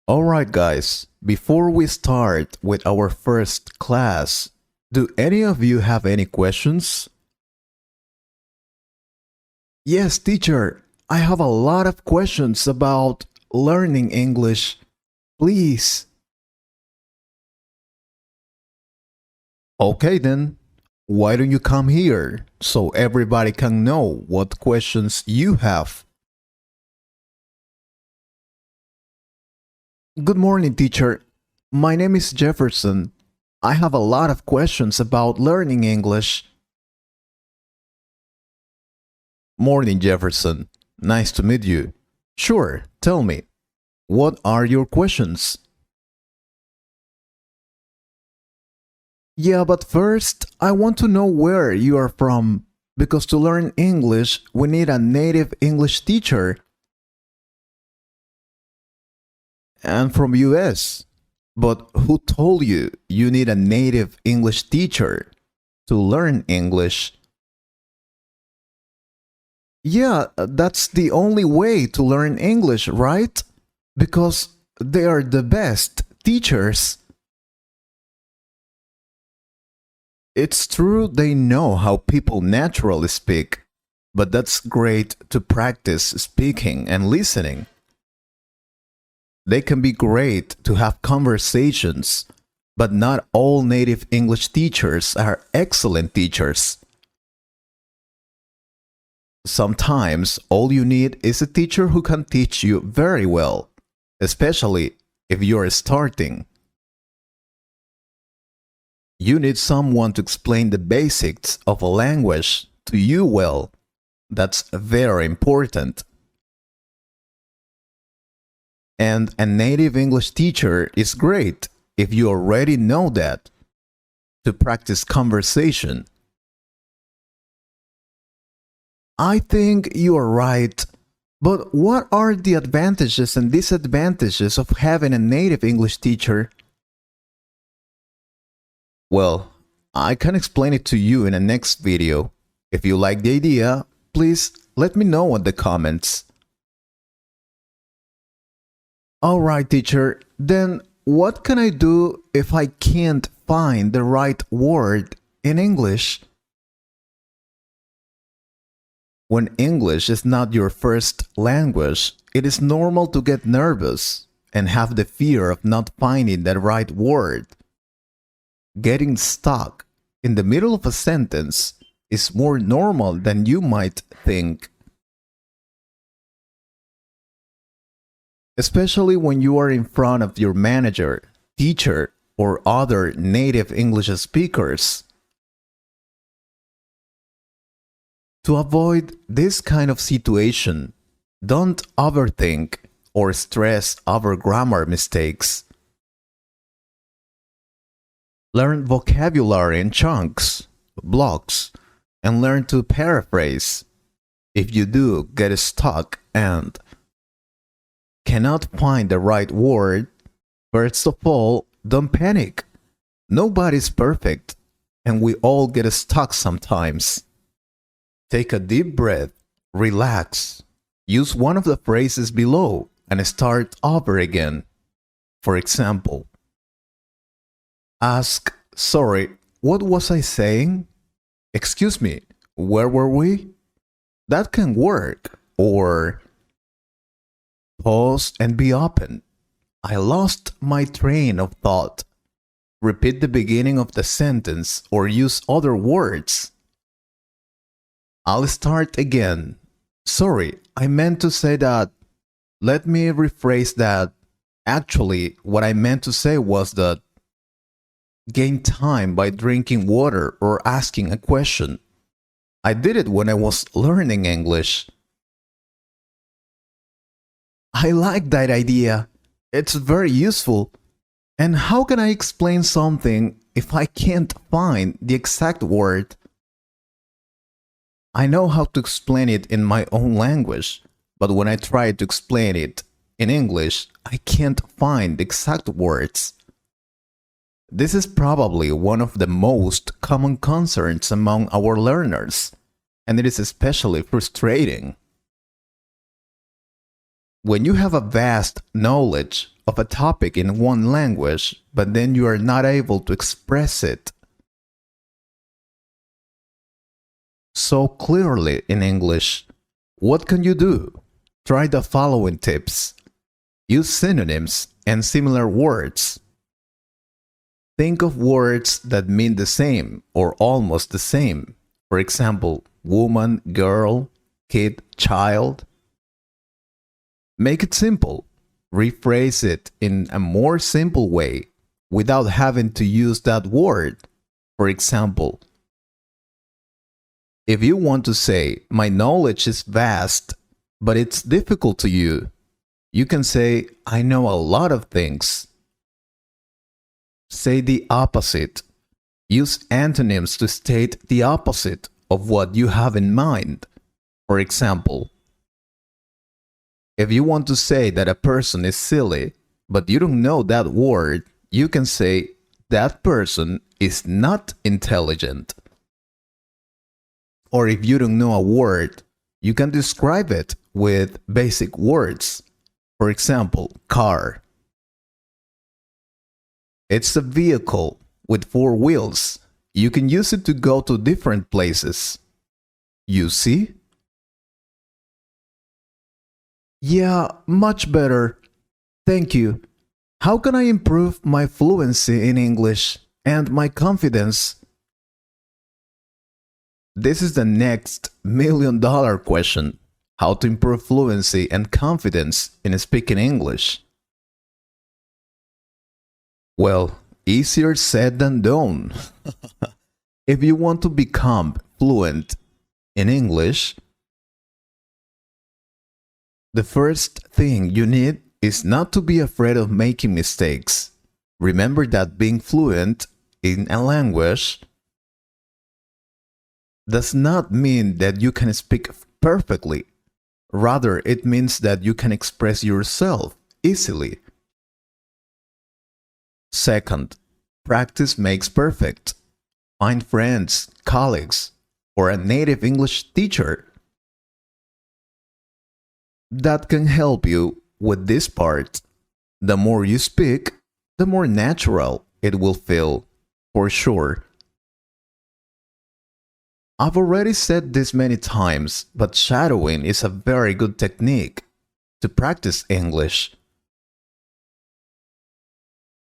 Alright guys, before we start with our first class, do any of you have any questions? Yes, teacher, I have a lot of questions about learning English. Please. Okay then, why don't you come here so everybody can know what questions you have? Good morning, teacher. My name is Jefferson. I have a lot of questions about learning English. Morning, Jefferson. Nice to meet you. Sure, tell me, what are your questions? Yeah, but first, I want to know where you are from, because to learn English, we need a native English teacher. And from US. But who told you you need a native English teacher to learn English? Yeah, that's the only way to learn English, right? Because they are the best teachers. It's true they know how people naturally speak, but that's great to practice speaking and listening. They can be great to have conversations, but not all native English teachers are excellent teachers. Sometimes all you need is a teacher who can teach you very well, especially if you're starting. You need someone to explain the basics of a language to you well. That's very important. And a native English teacher is great if you already know that, to practice conversation. I think you are right, but what are the advantages and disadvantages of having a native English teacher? Well, I can explain it to you in the next video. If you like the idea, please let me know in the comments. Alright, teacher, then what can I do if I can't find the right word in English? When English is not your first language, it is normal to get nervous and have the fear of not finding the right word. Getting stuck in the middle of a sentence is more normal than you might think. Especially when you are in front of your manager, teacher, or other native English speakers. To avoid this kind of situation, don't overthink or stress over grammar mistakes. Learn vocabulary in chunks, blocks, and learn to paraphrase. If you do get stuck and cannot find the right word, first of all, don't panic. Nobody's perfect, and we all get stuck sometimes. Take a deep breath, relax, use one of the phrases below, and start over again. For example, ask, sorry, what was I saying? Excuse me, where were we? That can work. Or pause and be open. I lost my train of thought. Repeat the beginning of the sentence or use other words. I'll start again. Sorry, I meant to say that. Let me rephrase that. Actually, what I meant to say was that gain time by drinking water or asking a question. I did it when I was learning English. I like that idea. It's very useful. And how can I explain something if I can't find the exact word? I know how to explain it in my own language, but when I try to explain it in English, I can't find the exact words. This is probably one of the most common concerns among our learners, and it is especially frustrating. When you have a vast knowledge of a topic in one language, but then you are not able to express it so clearly in English, what can you do? Try the following tips. Use synonyms and similar words. Think of words that mean the same or almost the same. For example, woman, girl, kid, child. Make it simple. Rephrase it in a more simple way without having to use that word. For example, if you want to say, my knowledge is vast, but it's difficult to you, you can say, I know a lot of things. Say the opposite. Use antonyms to state the opposite of what you have in mind. For example, if you want to say that a person is silly, but you don't know that word, you can say, that person is not intelligent. Or if you don't know a word, you can describe it with basic words. For example, car. It's a vehicle with 4 wheels. You can use it to go to different places. You see? Yeah, much better. Thank you. How can I improve my fluency in English and my confidence? This is the next $1,000,000 question. How to improve fluency and confidence in speaking English. Well, easier said than done. If you want to become fluent in English, the first thing you need is not to be afraid of making mistakes. Remember that being fluent in a language does not mean that you can speak perfectly. Rather, it means that you can express yourself easily. Second, practice makes perfect. Find friends, colleagues, or a native English teacher that can help you with this part. The more you speak, the more natural it will feel, for sure. I've already said this many times, but shadowing is a very good technique to practice English.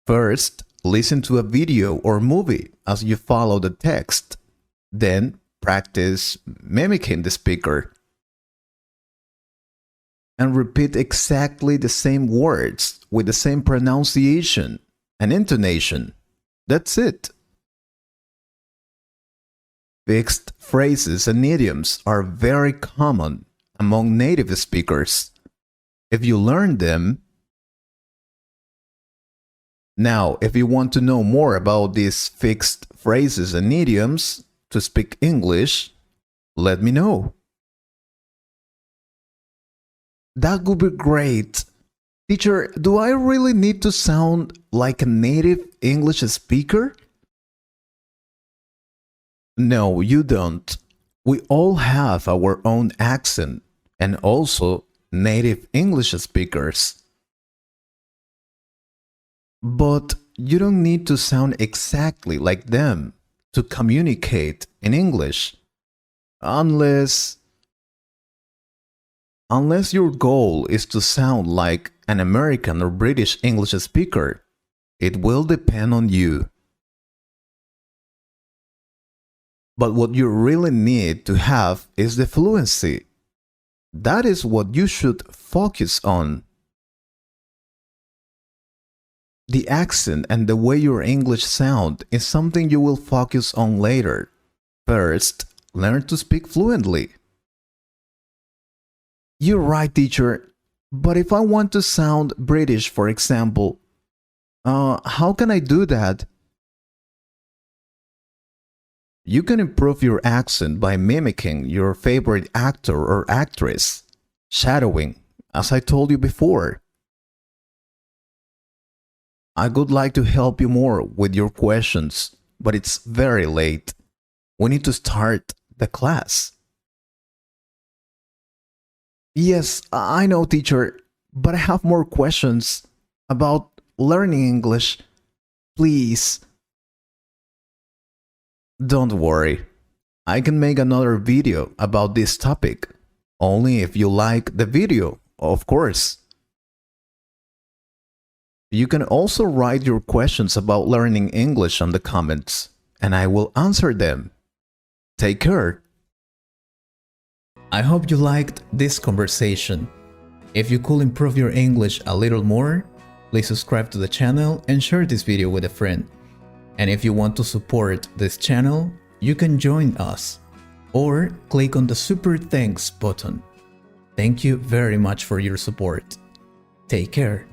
First, listen to a video or movie as you follow the text. Then, practice mimicking the speaker. And repeat exactly the same words with the same pronunciation and intonation. That's it. Fixed phrases and idioms are very common among native speakers. If you learn them, now, if you want to know more about these fixed phrases and idioms to speak English, let me know. That would be great. Teacher, do I really need to sound like a native English speaker? No, you don't. We all have our own accent and also native English speakers. But you don't need to sound exactly like them to communicate in English. Unless your goal is to sound like an American or British English speaker, it will depend on you. But what you really need to have is the fluency. That is what you should focus on. The accent and the way your English sound is something you will focus on later. First, learn to speak fluently. You're right, teacher. But if I want to sound British, for example, how can I do that? You can improve your accent by mimicking your favorite actor or actress. Shadowing, as I told you before. I would like to help you more with your questions, but it's very late. We need to start the class. Yes, I know, teacher. but I have more questions about learning English. Please don't worry. I can make another video about this topic. Only if you like the video, of course. You can also write your questions about learning English on the comments, and I will answer them. Take care. I hope you liked this conversation. If you could improve your English a little more, please subscribe to the channel and share this video with a friend. And if you want to support this channel, you can join us or click on the Super Thanks button. Thank you very much for your support. Take care.